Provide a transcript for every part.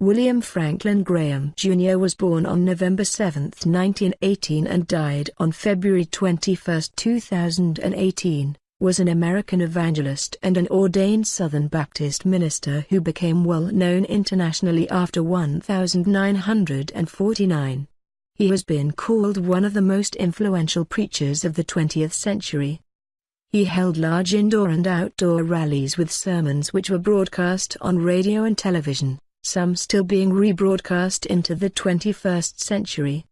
William Franklin Graham Jr. was born on November 7, 1918 and died on February 21, 2018, was an American evangelist and an ordained Southern Baptist minister who became well known internationally after 1949. He has been called one of the most influential preachers of the 20th century. He held large indoor and outdoor rallies with sermons which were broadcast on radio and television, some still being rebroadcast into the 21st century.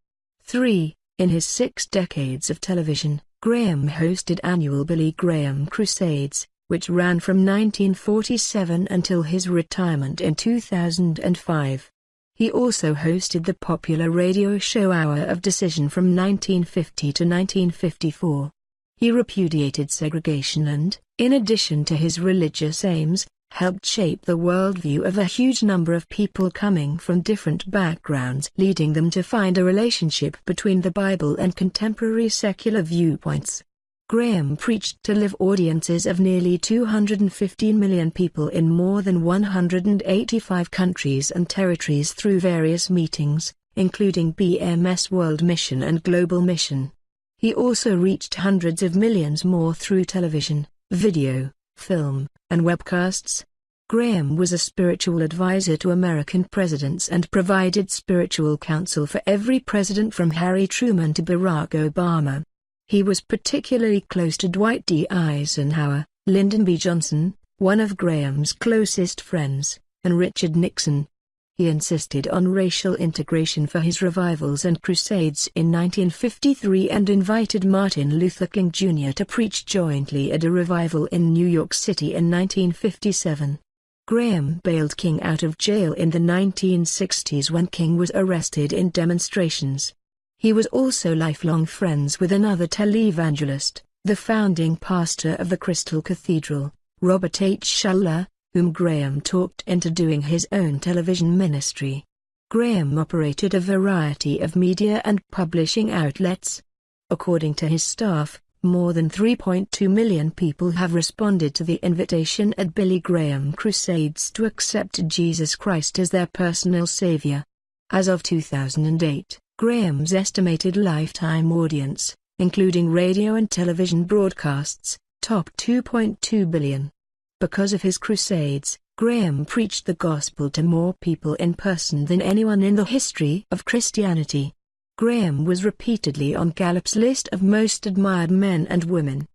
3. In his 6 decades of television, Graham hosted annual Billy Graham Crusades, which ran from 1947 until his retirement in 2005. He also hosted the popular radio show Hour of Decision from 1950 to 1954. He repudiated segregation and, in addition to his religious aims, helped shape the worldview of a huge number of people coming from different backgrounds, leading them to find a relationship between the Bible and contemporary secular viewpoints. Graham preached to live audiences of nearly 215 million people in more than 185 countries and territories through various meetings, including BMS World Mission and Global Mission. He also reached hundreds of millions more through television, video, film, and webcasts. Graham was a spiritual advisor to American presidents and provided spiritual counsel for every president from Harry Truman to Barack Obama. He was particularly close to Dwight D. Eisenhower, Lyndon B. Johnson, one of Graham's closest friends, and Richard Nixon. He insisted on racial integration for his revivals and crusades in 1953 and invited Martin Luther King Jr. to preach jointly at a revival in New York City in 1957. Graham bailed King out of jail in the 1960s when King was arrested in demonstrations. He was also lifelong friends with another televangelist, the founding pastor of the Crystal Cathedral, Robert H. Schuller, whom Graham talked into doing his own television ministry. Graham operated a variety of media and publishing outlets. According to his staff, more than 3.2 million people have responded to the invitation at Billy Graham Crusades to accept Jesus Christ as their personal savior. As of 2008, Graham's estimated lifetime audience, including radio and television broadcasts, topped 2.2 billion. Because of his crusades, Graham preached the gospel to more people in person than anyone in the history of Christianity. Graham was repeatedly on Gallup's list of most admired men and women.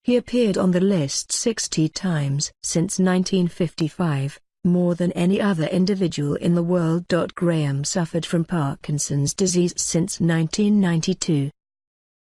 He appeared on the list 60 times since 1955, more than any other individual in the world. Graham suffered from Parkinson's disease since 1992.